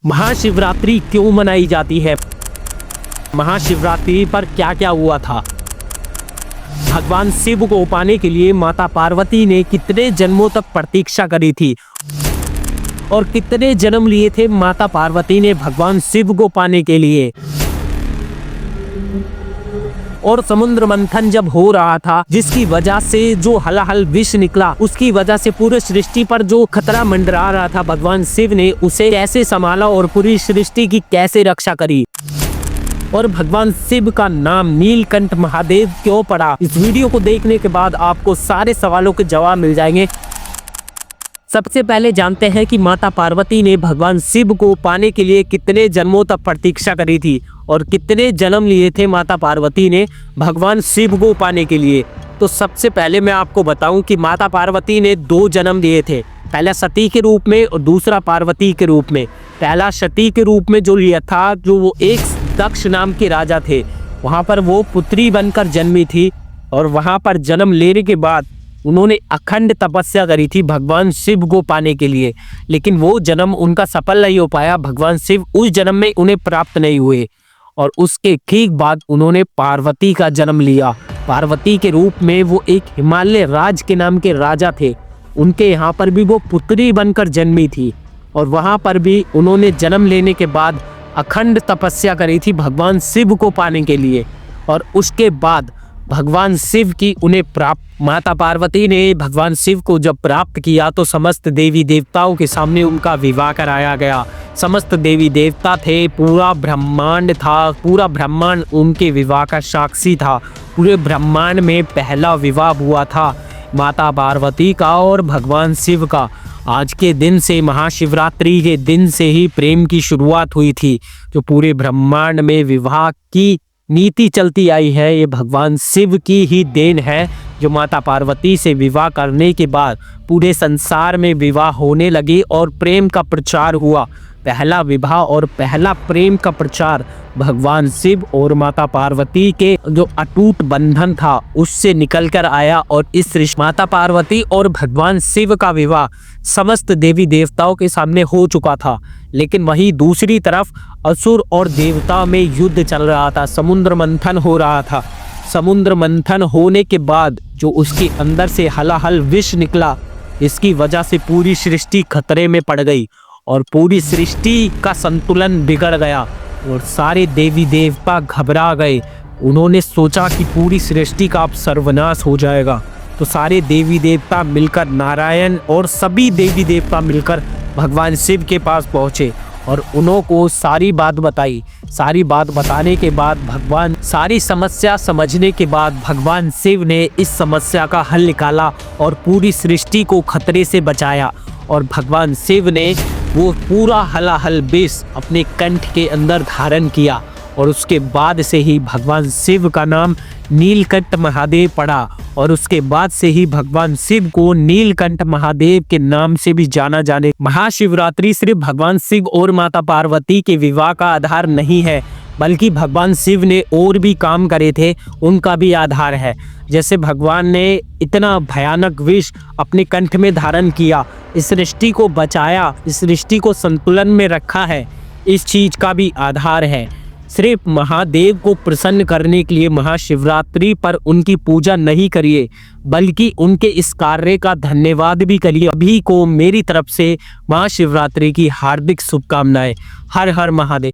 महाशिवरात्रि क्यों मनाई जाती है? महाशिवरात्रि पर क्या क्या हुआ था? भगवान शिव को पाने के लिए माता पार्वती ने कितने जन्मों तक प्रतीक्षा करी थी और कितने जन्म लिए थे माता पार्वती ने भगवान शिव को पाने के लिए। और समुद्र मंथन जब हो रहा था, जिसकी वजह से जो हलाहल विष निकला, उसकी वजह से पूरे सृष्टि पर जो खतरा मंडरा रहा था, भगवान शिव ने उसे कैसे संभाला और पूरी सृष्टि की कैसे रक्षा करी। और भगवान शिव का नाम नीलकंठ महादेव क्यों पड़ा? इस वीडियो को देखने के बाद आपको सारे सवालों के जवाब मिल जाएंगे। सबसे पहले जानते हैं कि माता पार्वती ने भगवान शिव को पाने के लिए कितने जन्मों तक प्रतीक्षा करी थी और कितने जन्म लिए थे माता पार्वती ने भगवान शिव को पाने के लिए। तो सबसे पहले मैं आपको बताऊं कि माता पार्वती ने 2 जन्म लिए थे, पहला सती के रूप में और दूसरा पार्वती के रूप में। पहला सती के रूप में जो लिया था, जो वो एक दक्ष नाम के राजा थे, वहाँ पर वो पुत्री बनकर जन्मी थी और वहाँ पर जन्म लेने के बाद उन्होंने अखंड तपस्या करी थी भगवान शिव को पाने के लिए, लेकिन वो जन्म उनका सफल नहीं हो पाया। भगवान शिव उस जन्म में उन्हें प्राप्त नहीं हुए और उसके ठीक बाद उन्होंने पार्वती का जन्म लिया। पार्वती के रूप में वो एक हिमालय राज के नाम के राजा थे, उनके यहाँ पर भी वो पुत्री बनकर जन्मी थी और वहाँ पर भी उन्होंने जन्म लेने के बाद अखंड तपस्या करी थी भगवान शिव को पाने के लिए। और उसके बाद भगवान शिव की उन्हें प्राप्त, माता पार्वती ने भगवान शिव को जब प्राप्त किया तो समस्त देवी देवताओं के सामने उनका विवाह कराया गया। समस्त देवी देवता थे, पूरा ब्रह्मांड था, पूरा ब्रह्मांड उनके विवाह का साक्षी था। पूरे ब्रह्मांड में पहला विवाह हुआ था माता पार्वती का और भगवान शिव का। आज के दिन से, महाशिवरात्रि के दिन से ही प्रेम की शुरुआत हुई थी। जो पूरे ब्रह्मांड में विवाह की नीति चलती आई है, ये भगवान शिव की ही देन है, जो माता पार्वती से विवाह करने के बाद पूरे संसार में विवाह होने लगे और प्रेम का प्रचार हुआ। पहला विवाह और पहला प्रेम का प्रचार भगवान शिव और माता पार्वती के जो अटूट बंधन था उससे निकल कर आया और इस माता पार्वती और भगवान शिव का विवाह समस्त देवी देवताओं के सामने हो चुका था। लेकिन वहीं दूसरी तरफ असुर और देवता में युद्ध चल रहा था, समुद्र मंथन हो रहा था। समुद्र मंथन होने के बाद जो उसके अंदर से हलाहल विष निकला, इसकी वजह से पूरी सृष्टि खतरे में पड़ गई और पूरी सृष्टि का संतुलन बिगड़ गया और सारे देवी देवता घबरा गए। उन्होंने सोचा कि पूरी सृष्टि का अब सर्वनाश हो जाएगा। तो सारे देवी देवता मिलकर, नारायण और सभी देवी देवता मिलकर भगवान शिव के पास पहुँचे और उनको सारी बात बताई। सारी बात बताने के बाद भगवान, सारी समस्या समझने के बाद भगवान शिव ने इस समस्या का हल निकाला और पूरी सृष्टि को खतरे से बचाया। और भगवान शिव ने वो पूरा हलाहल विष अपने कंठ के अंदर धारण किया और उसके बाद से ही भगवान शिव का नाम नीलकंठ महादेव पड़ा और उसके बाद से ही भगवान शिव को नीलकंठ महादेव के नाम से भी जाना जाने। महाशिवरात्रि सिर्फ भगवान शिव और माता पार्वती के विवाह का आधार नहीं है, बल्कि भगवान शिव ने और भी काम करे थे, उनका भी आधार है। जैसे भगवान ने इतना भयानक विष अपने कंठ में धारण किया, इस सृष्टि को बचाया, इस सृष्टि को संतुलन में रखा है, इस चीज का भी आधार है। सिर्फ महादेव को प्रसन्न करने के लिए महाशिवरात्रि पर उनकी पूजा नहीं करिए, बल्कि उनके इस कार्य का धन्यवाद भी करिए। अभी को मेरी तरफ से महाशिवरात्रि की हार्दिक शुभकामनाएं। हर हर महादेव।